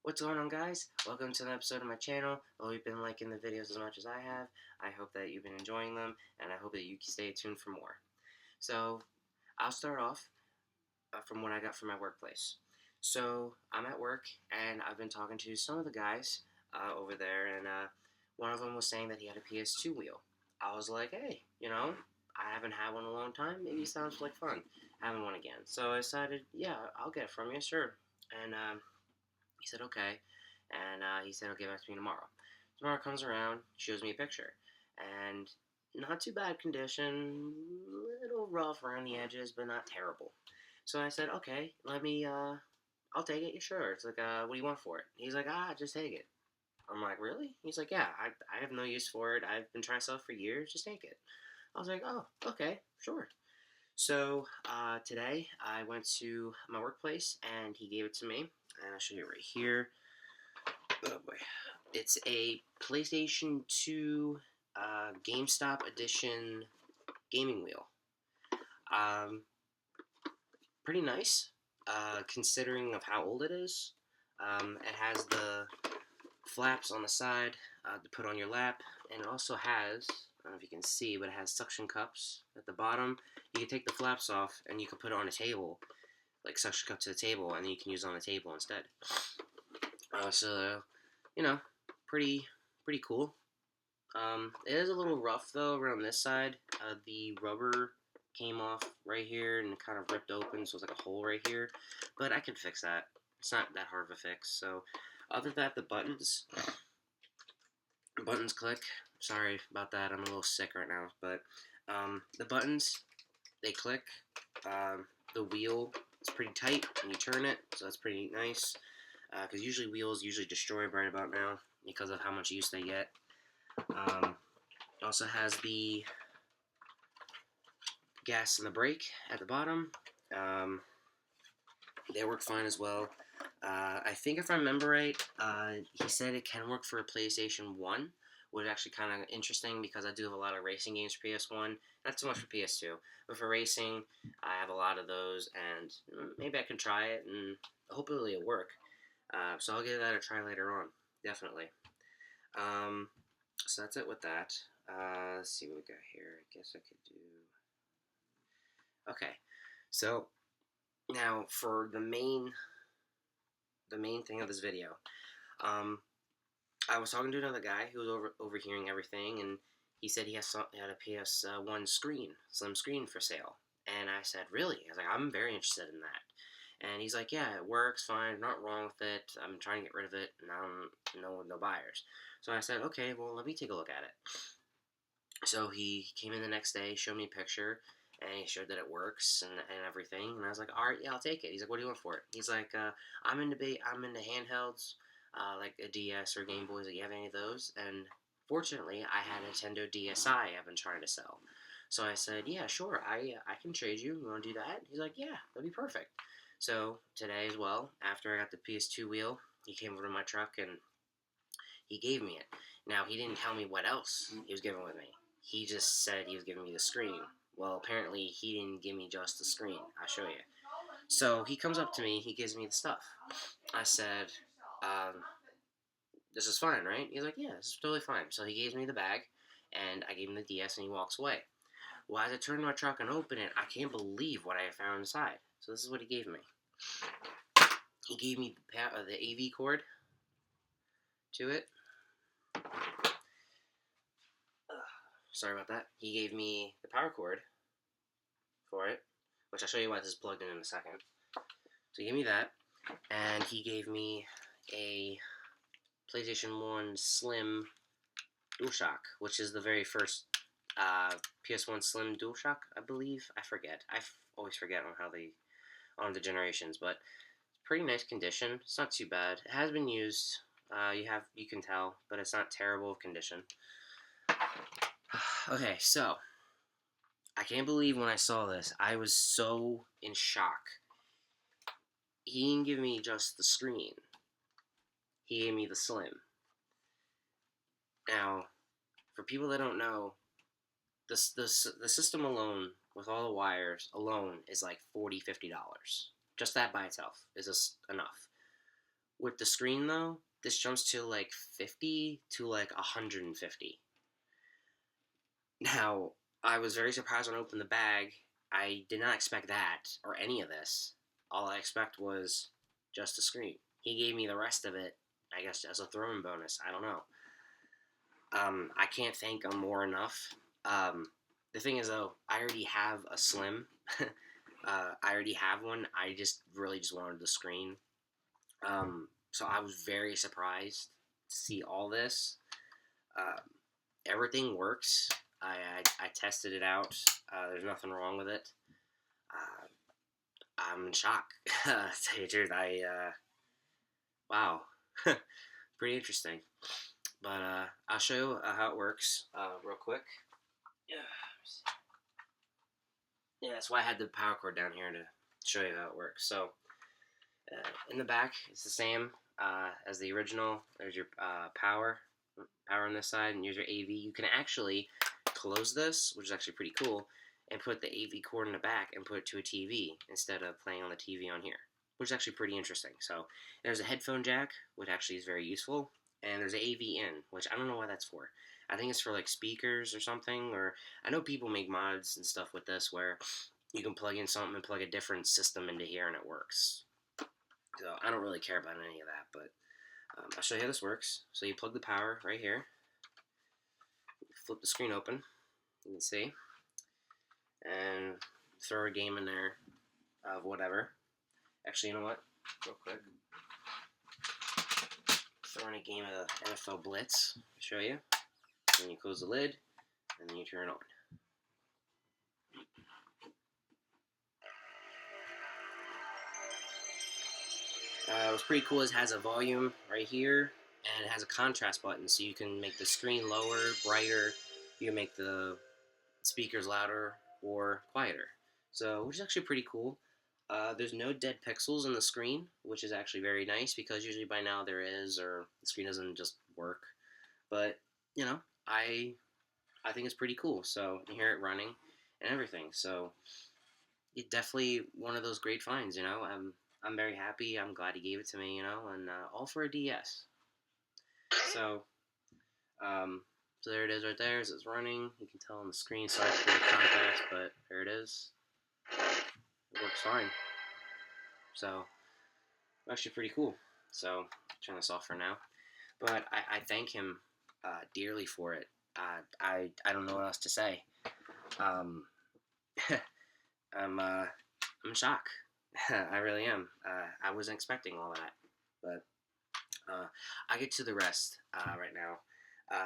What's going on, guys? Welcome to an episode of my channel. I hope you've been liking the videos as much as I have. I hope that you've been enjoying them, and I hope that you can stay tuned for more. So, I'll start off from what I got from my workplace. So, I'm at work, and I've been talking to some of the guys over there, and one of them was saying that he had a PS2 wheel. I was like, hey, I haven't had one in a long time. Maybe it sounds like fun having one again. So I decided, yeah, I'll get it from you, sure. And he said, okay. And he said, he'll get back to me tomorrow. Tomorrow comes around, shows me a picture. And not too bad condition, little rough around the edges, but not terrible. So I said, okay, I'll take it. You sure? It's like, what do you want for it? He's like, just take it. I'm like, really? He's like, yeah, I have no use for it. I've been trying to sell it for years. Just take it. I was like, oh, okay, sure. So today I went to my workplace and he gave it to me. And I'll show you right here. Oh boy. It's a PlayStation 2 GameStop edition gaming wheel. Pretty nice, considering of how old it is. It has the flaps on the side to put on your lap, and it also has, I don't know if you can see, but it has suction cups at the bottom. You can take the flaps off and you can put it on a table, like suction cup to the table, and then you can use it on the table instead. So, pretty cool. It is a little rough though around this side. The rubber came off right here and kind of ripped open, so it's like a hole right here. But I can fix that. It's not that hard of a fix. So, other than that, the buttons click. Sorry about that. I'm a little sick right now, but the buttons they click. The wheel is pretty tight when you turn it, so that's pretty nice. Because usually wheels destroy right about now because of how much use they get. It also has the gas and the brake at the bottom. They work fine as well. I think if I remember right, he said it can work for a PlayStation 1, which is actually kind of interesting because I do have a lot of racing games for PS1. Not so much for PS2, but for racing, I have a lot of those, and maybe I can try it, and hopefully it'll work. So I'll give that a try later on, definitely. So that's it with that. Let's see what we got here. I guess I could do... Okay, so now for the main thing of this video. I was talking to another guy who was overhearing everything, and he said he had a PS1 slim screen for sale. And I said, really? I was like, I'm very interested in that. And he's like, yeah, it works fine, not wrong with it. I'm trying to get rid of it, and I don't know no buyers. So I said, okay, well, let me take a look at it. So he came in the next day, showed me a picture, and he showed that it works and everything. And I was like, all right, yeah, I'll take it. He's like, what do you want for it? He's like, I'm into handhelds, like a DS or Game Boys. Like, you have any of those? And fortunately, I had a Nintendo DSi I've been trying to sell. So I said, yeah, sure, I can trade you. You want to do that? He's like, yeah, that'd be perfect. So today as well, after I got the PS2 wheel, he came over to my truck and he gave me it. Now, he didn't tell me what else he was giving with me. He just said he was giving me the screen. Well, apparently he didn't give me just the screen. I'll show you. So he comes up to me, he gives me the stuff. I said, this is fine, right? He's like, yeah, this is totally fine. So he gives me the bag, and I gave him the DS, and he walks away. Well, as I turn my truck and open it, I can't believe what I found inside. So this is what he gave me. He gave me the AV cord to it. Sorry about that. He gave me the power cord for it, which I'll show you why this is plugged in a second. So he gave me that, and he gave me a PlayStation 1 Slim DualShock, which is the very first PS1 Slim DualShock, I believe. I forget. I always forget on the generations, but it's pretty nice condition. It's not too bad. It has been used. You can tell, but it's not terrible of condition. Okay, so I can't believe when I saw this. I was so in shock. He didn't give me just the screen. He gave me the Slim. Now, for people that don't know, the system alone, with all the wires alone, is like $40-$50. Just that by itself is just enough. With the screen though, this jumps to like 50 to like 150. Now, I was very surprised when I opened the bag. I did not expect that or any of this. All I expect was just a screen. He gave me the rest of it, I guess, as a throwing bonus. I don't know. I can't thank him more enough. The thing is, though, I already have a Slim. I already have one. I just really just wanted the screen. So I was very surprised to see all this. Um, Everything works. I tested it out. There's nothing wrong with it. I'm in shock. To tell you the truth, wow, pretty interesting. But I'll show you how it works real quick. Yeah, that's why I had the power cord down here to show you how it works. So in the back, it's the same as the original. There's your power on this side, and here's your AV. You can actually close this, which is actually pretty cool, and put the AV cord in the back and put it to a TV instead of playing on the TV on here, which is actually pretty interesting. So there's a headphone jack, which actually is very useful, and there's an AV in, which I don't know why that's for. I think it's for like speakers or something, or I know people make mods and stuff with this where you can plug in something and plug a different system into here and it works. So I don't really care about any of that, but I'll show you how this works. So you plug the power right here, flip the screen open, you can see, and throw a game in there of whatever. Actually, you know what? Real quick. Throw in a game of NFL Blitz. I'll show you. Then you close the lid, and then you turn it on. What's pretty cool is it has a volume right here, and it has a contrast button, so you can make the screen lower, brighter. You can make the speakers louder or quieter. So, which is actually pretty cool. There's no dead pixels in the screen, which is actually very nice because usually by now there is, or the screen doesn't just work. But you know, I think it's pretty cool. So you hear it running and everything. So it's definitely one of those great finds. You know, I'm very happy. I'm glad he gave it to me. You know, and all for a DS. So so there it is right there as it's running. You can tell on the screen. Sorry for the contrast, but there it is. It works fine. So actually pretty cool. So turn this off for now. But I thank him dearly for it. I don't know what else to say. I'm in shock. I really am. I wasn't expecting all that, but I get to the rest right now.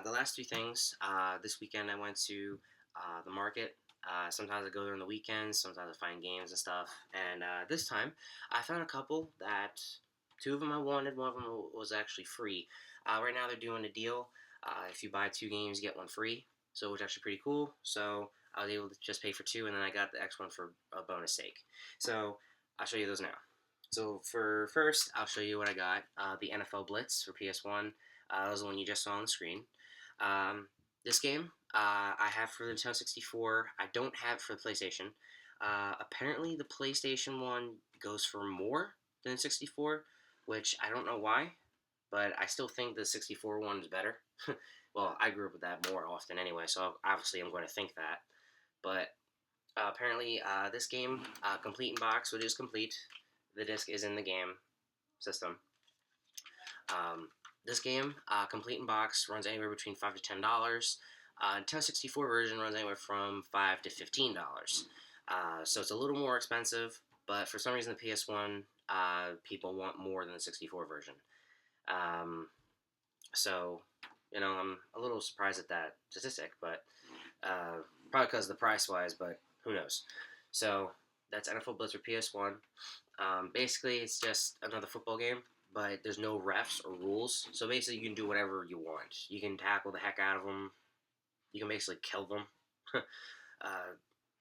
The last three things. This weekend I went to the market. Sometimes I go there on the weekends. Sometimes I find games and stuff. And this time I found a couple that two of them I wanted. One of them was actually free. Right now they're doing a deal. If you buy 2 games, you get 1 free. So it's actually pretty cool. So I was able to just pay for 2, and then I got the X one for a bonus sake. So I'll show you those now. So for first, I'll show you what I got. The NFL Blitz for PS1. That was the one you just saw on the screen. This game I have for the Nintendo 64. I don't have for the PlayStation. Apparently, the PlayStation one goes for more than the 64, which I don't know why, but I still think the 64 one is better. Well, I grew up with that more often anyway, so obviously I'm going to think that. But apparently, this game, complete in box, so it is complete. The disc is in the game system. This game, complete in box, runs anywhere between $5 to $10. Nintendo 64 version runs anywhere from $5 to $15. So it's a little more expensive, but for some reason the PS1 people want more than the 64 version. So, you know, I'm a little surprised at that statistic, but probably because of the price-wise, but who knows. So that's NFL Blitz for PS1. Basically, it's just another football game, but there's no refs or rules. So basically, you can do whatever you want. You can tackle the heck out of them. You can basically kill them.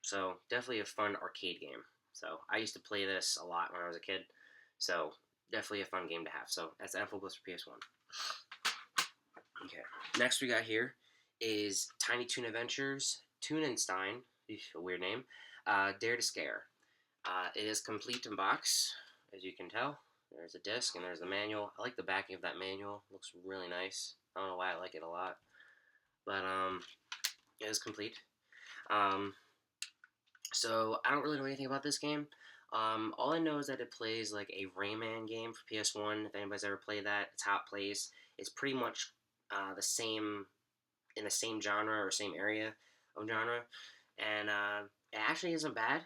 So definitely a fun arcade game. So I used to play this a lot when I was a kid. So definitely a fun game to have. So that's NFL Blitz for PS1. Okay. Next we got here is Tiny Toon Adventures Toonenstein. A weird name. Dare to Scare. It is complete in box, as you can tell. There's a disc and there's the manual. I like the backing of that manual. It looks really nice. I don't know why I like it a lot, but it is complete. Um, so I don't really know anything about this game. All I know is that it plays like a Rayman game for PS1. If anybody's ever played that, it's how it plays. It's pretty much the same in the same genre or same area of genre, and it actually isn't bad.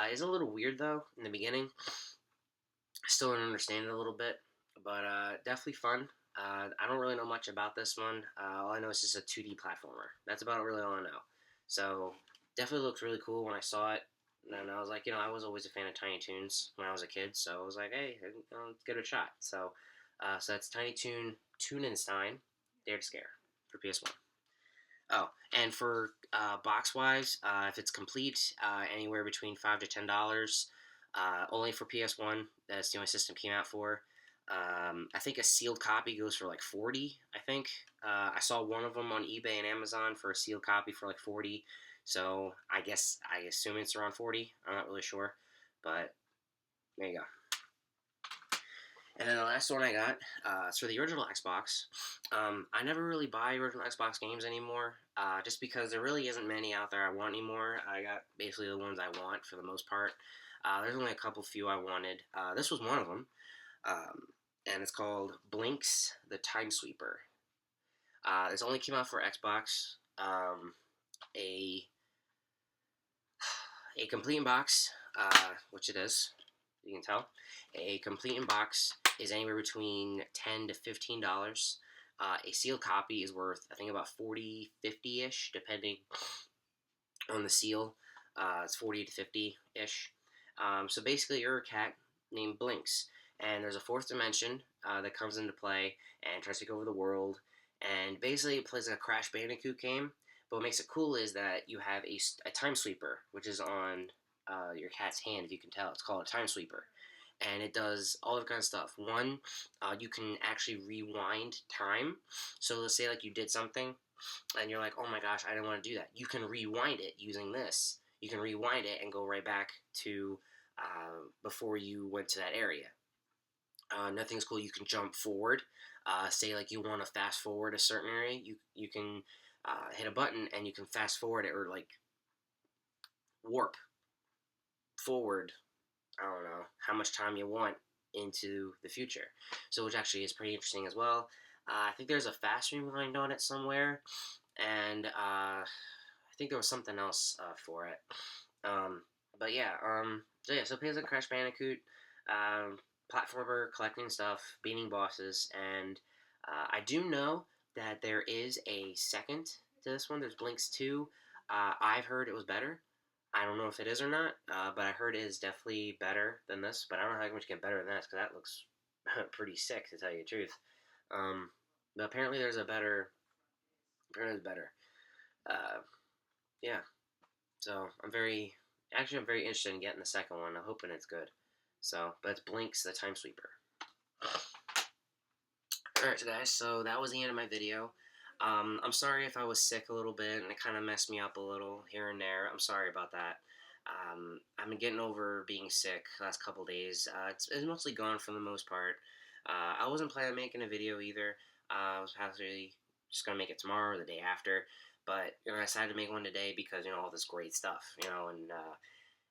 It's a little weird though in the beginning. I still don't understand it a little bit, but definitely fun. I don't really know much about this one. All I know is just a 2D platformer. That's about really all I know. So definitely looked really cool when I saw it. And I was like, I was always a fan of Tiny Toons when I was a kid, so I was like, hey, let's give it a shot. So that's Tiny Toon Toonenstein, Dare to Scare for PS1. Oh, and for box wise, if it's complete, anywhere between $5 to $10. Only for PS1. That's the only system it came out for. I think a sealed copy goes for like 40. I think I saw one of them on eBay and Amazon for a sealed copy for like 40. So I assume it's around 40. I'm not really sure, but there you go. And then the last one I got is for the original Xbox. I never really buy original Xbox games anymore, just because there really isn't many out there I want anymore. I got basically the ones I want for the most part. There's only a couple few I wanted. This was one of them, and it's called Blinks the Time Sweeper. This only came out for Xbox. A a complete in box, which it is. You can tell. A complete in box is anywhere between $10 to $15. A sealed copy is worth, I think, about 40, 50 ish, depending on the seal. It's 40 to 50 ish. So basically, you're a cat named Blinks, and there's a fourth dimension that comes into play and tries to take over the world. And basically, it plays like a Crash Bandicoot game. But what makes it cool is that you have a time sweeper, which is on your cat's hand, if you can tell. It's called a time sweeper. And it does all of kind of stuff. One, you can actually rewind time. So let's say like you did something, and you're like, oh my gosh, I didn't want to do that. You can rewind it using this. You can rewind it and go right back to before you went to that area. Another thing's cool. You can jump forward. Say like you want to fast forward a certain area, you can hit a button and you can fast forward it or like warp forward. I don't know how much time you want into the future. So which actually is pretty interesting as well. I think there's a fast rewind on it somewhere, and I think there was something else for it. But yeah, so it plays like Crash Bandicoot, platformer, collecting stuff, beating bosses, and I do know that there is a second to this one. There's Blinks 2. I've heard it was better. I don't know if it is or not, but I heard it is definitely better than this. But I don't know how much get better than that because that looks pretty sick, to tell you the truth. But apparently there's a better. Apparently it's better. Yeah. So I'm very interested in getting the second one. I'm hoping it's good. So, but it's Blinks the Time Sweeper. Alright, guys, so that was the end of my video. I'm sorry if I was sick a little bit and it kind of messed me up a little here and there. I'm sorry about that. I've been getting over being sick the last couple days. It's mostly gone for the most part. I wasn't planning on making a video either. I was possibly just going to make it tomorrow or the day after. But I decided to make one today because, all this great stuff, and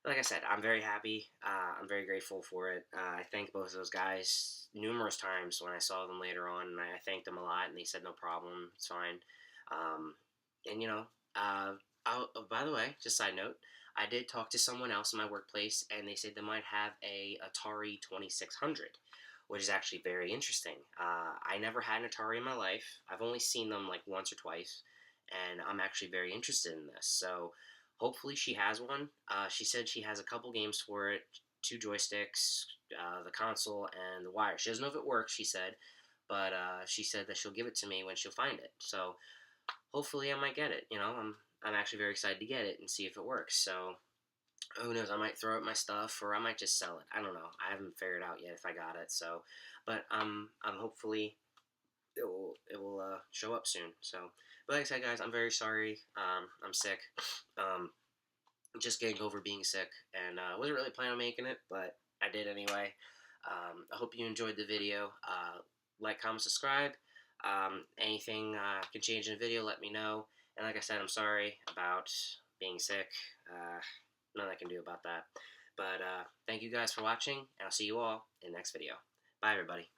like I said, I'm very happy. I'm very grateful for it. I thanked both of those guys numerous times when I saw them later on, and I thanked them a lot, and they said no problem, it's fine. And by the way, just side note, I did talk to someone else in my workplace, and they said they might have a Atari 2600, which is actually very interesting. I never had an Atari in my life. I've only seen them like once or twice, and I'm actually very interested in this. So hopefully she has one. She said she has a couple games for it, 2 joysticks, the console, and the wire. She doesn't know if it works, she said, but she said that she'll give it to me when she'll find it. So hopefully I might get it. I'm actually very excited to get it and see if it works. So who knows? I might throw out my stuff or I might just sell it. I don't know. I haven't figured out yet if I got it. So, but I'm hopefully it will show up soon. So, but like I said, guys, I'm very sorry. I'm sick. Just getting over being sick, and I wasn't really planning on making it, but I did anyway. I hope you enjoyed the video. Like, comment, subscribe. Anything can change in the video, let me know. And like I said, I'm sorry about being sick. Nothing I can do about that. But thank you guys for watching, and I'll see you all in the next video. Bye, everybody.